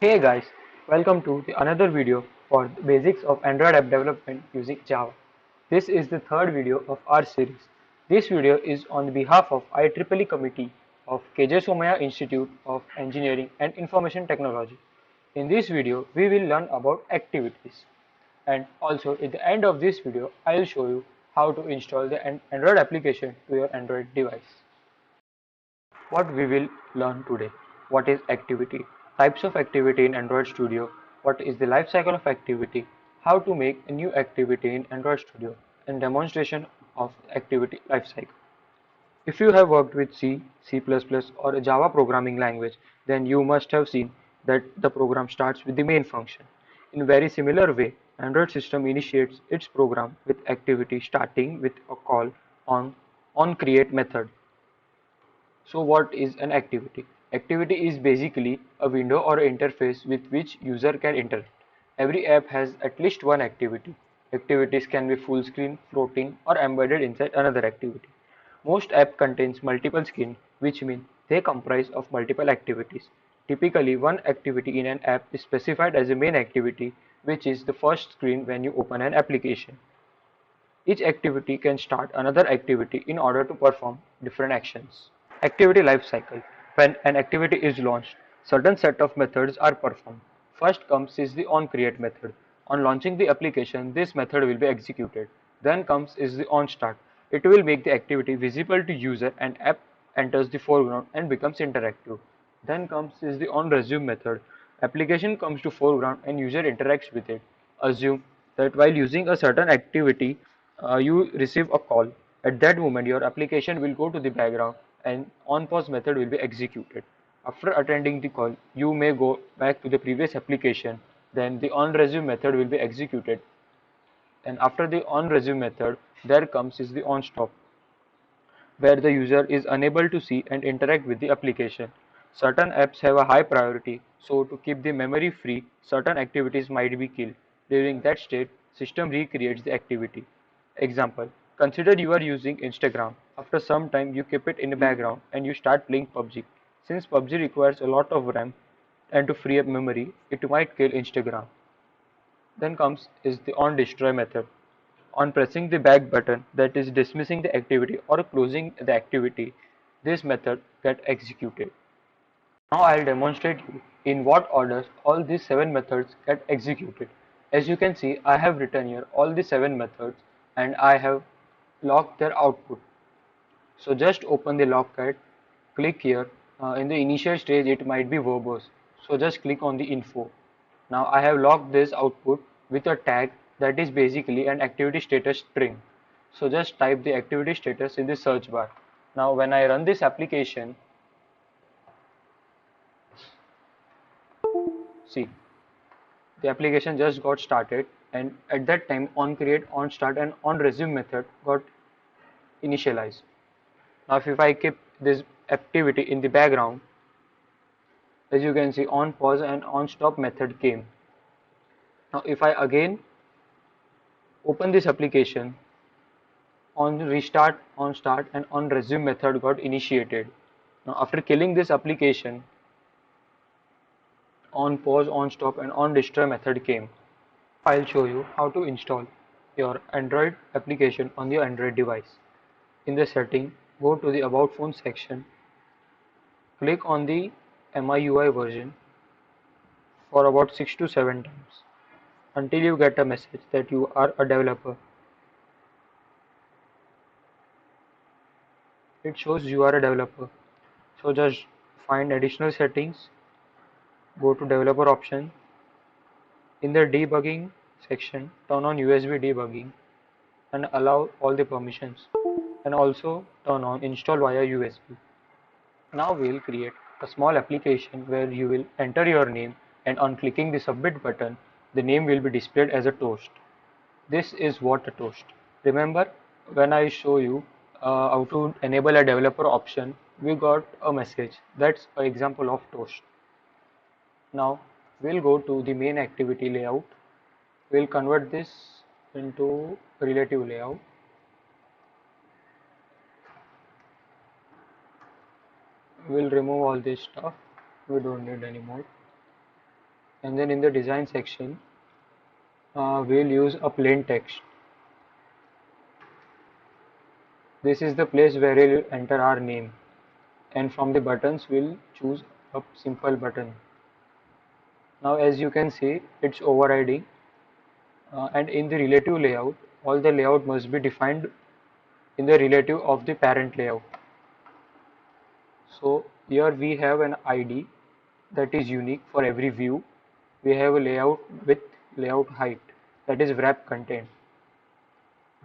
Hey guys, welcome to another video for the basics of Android app development using Java. This is the third video of our series. This video is on behalf of IEEE Committee of KJ Somaya Institute of Engineering and Information Technology. In this video, we will learn about activities. And also at the end of this video, I will show you how to install the Android application to your Android device. What we will learn today: what is activity, types of activity in Android Studio, what is the life cycle of activity, how to make a new activity in Android Studio, and demonstration of activity lifecycle. If you have worked with C, C++, or a Java programming language, then you must have seen that the program starts with the main function. In very similar way, Android system initiates its program with activity starting with a call on create method. So what is an activity? Activity is basically a window or interface with which user can interact. Every app has at least one activity. Activities can be full screen, floating, or embedded inside another activity. Most app contains multiple screens, which means they comprise of multiple activities. Typically, one activity in an app is specified as a main activity, which is the first screen when you open an application. Each activity can start another activity in order to perform different actions. Activity lifecycle. When an activity is launched, certain set of methods are performed. First comes is the onCreate method. On launching the application, this method will be executed. Then comes is the onStart. It will make the activity visible to user and app enters the foreground and becomes interactive. Then comes is the onResume method. Application comes to foreground and user interacts with it. Assume that while using a certain activity, you receive a call. At that moment, your application will go to the background and onPause method will be executed. After attending the call, you may go back to the previous application. Then the onResume method will be executed. And after the onResume method, there comes is the onStop, where the user is unable to see and interact with the application. Certain apps have a high priority, so to keep the memory free, certain activities might be killed. During that state, system recreates the activity. Example: consider you are using Instagram. After some time, you keep it in the background and you start playing PUBG. Since PUBG requires a lot of RAM and to free up memory, it might kill Instagram. Then comes is the onDestroy method. On pressing the back button, that is dismissing the activity or closing the activity, this method gets executed. Now I'll demonstrate you in what orders all these 7 methods get executed. As you can see, I have written here all the 7 methods and I have logged their output. So just open the logcat, click here. In the initial stage it might be verbose. So just click on the info. Now I have logged this output with a tag that is basically an activity status string. So just type the activity status in the search bar. Now when I run this application, see, the application just got started, and at that time onCreate, onStart and onResume method got initialized. Now if I keep this activity in the background, as you can see, onPause and onStop method came. Now if I again open this application, on restart, on start and on resume method got initiated. Now after killing this application, on pause, on stop and on destroy method came. I'll show you how to install your Android application on your Android device. In the setting, go to the about phone section, click on the MIUI version for about 6 to 7 times until you get a message that you are a developer. It shows you are a developer. So just find additional settings, go to developer option. In the debugging section, turn on USB debugging and allow all the permissions, and also turn on install via USB. Now we'll create a small application where you will enter your name, and on clicking the submit button, the name will be displayed as a toast. This is what a toast. Remember when I show you how to enable a developer option, we got a message. That's an example of toast. Now we'll go to the main activity layout. We'll convert this into relative layout. We'll remove all this stuff. We don't need anymore. and then in the design section we'll use a plain text. This is the place where we'll enter our name, and from the buttons we'll choose a simple button. Now as you can see, it's overriding, and in the relative layout all the layout must be defined in the relative of the parent layout. So here we have an ID that is unique for every view. We have a layout width, layout height, that is wrap content.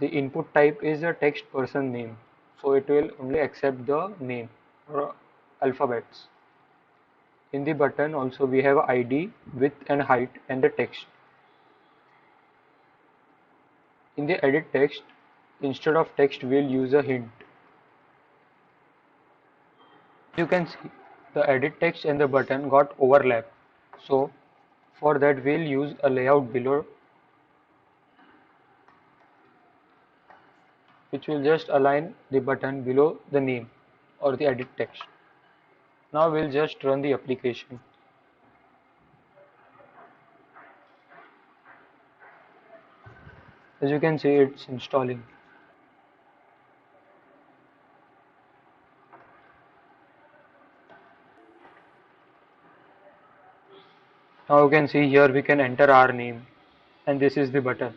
The input type is a text person name, so it will only accept the name or alphabets. In the button also we have ID, width and height and the text. In the edit text, instead of text we'll use a hint. You can see the edit text and the button got overlap, so for that we'll use a layout below, which will just align the button below the name or the edit text. Now we'll just run the application. As you can see, it's installing. Now you can see here we can enter our name, and this is the button.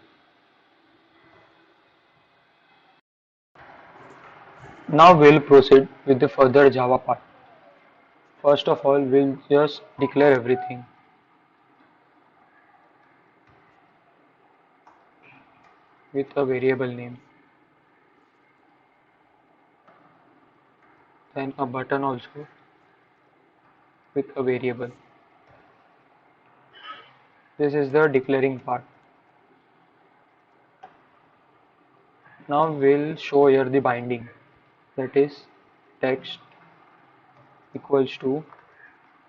Now we'll proceed with the further Java part. First of all, we'll just declare everything. With a variable name, then a button also with a variable. This is the declaring part. Now we'll show here the binding, that is text equals to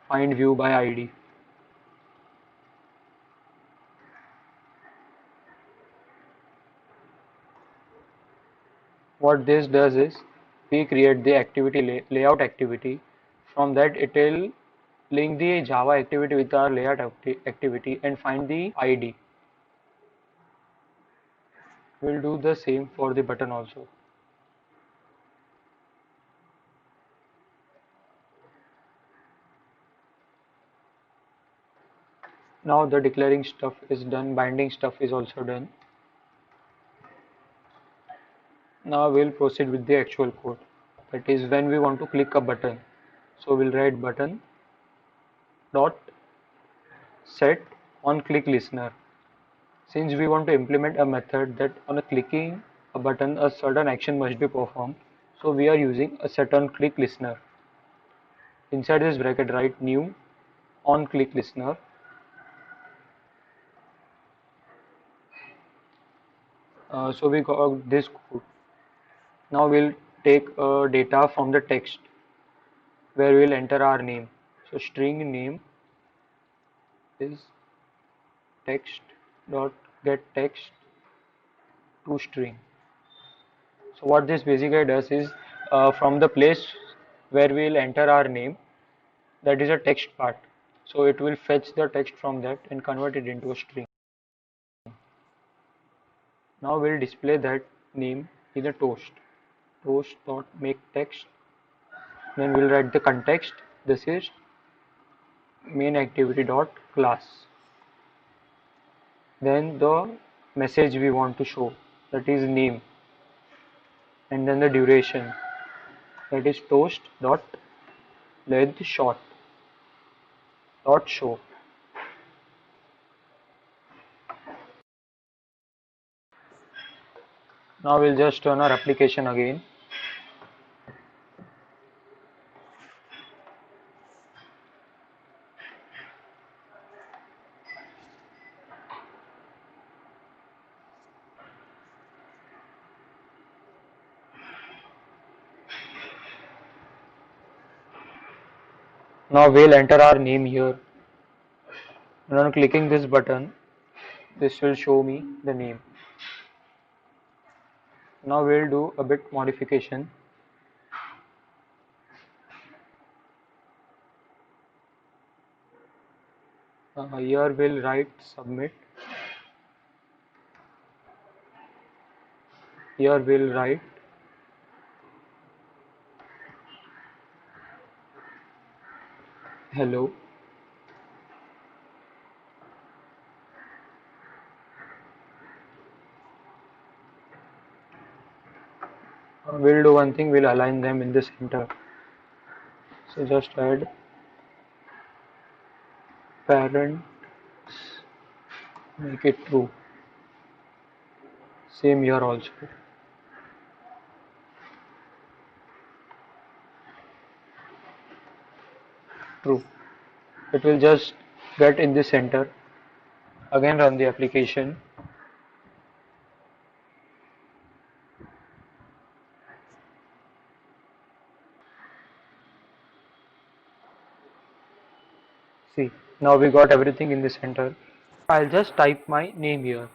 find view by ID. What this does is we create the activity layout activity. From that it will link the Java activity with our layout activity and find the ID. We'll do the same for the button also. Now the declaring stuff is done, binding stuff is also done. Now we'll proceed with the actual code. That is when we want to click a button. So we'll write button dot set on click listener. Since we want to implement a method that on a clicking a button a certain action must be performed, so we are using a set on click listener. Inside this bracket write new on click listener. So we got this code. Now we'll take data from the text where we'll enter our name. So string name is text dot get text to string. So what this basically does is from the place where we'll enter our name, that is a text part. So it will fetch the text from that and convert it into a string. Now we'll display that name in a toast. Toast dot make text. Then we'll write the context. This is main activity dot class. Then the message we want to show, that is name, and then the duration, that is toast dot length short dot show. Now we'll just run our application again. Now we'll enter our name here, and on clicking this button, this will show me the name. Now we'll do a bit modification. Here we'll write submit. Here we'll write hello. We'll do one thing, we'll align them in the center. So just add parents, make it true. Same here also. True. It will just get in the center. Again run the application. See, now we got everything in the center. I'll just type my name here.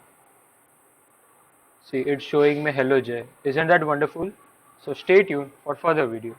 See, it's showing me hello Jay. Isn't that wonderful? So stay tuned for further videos.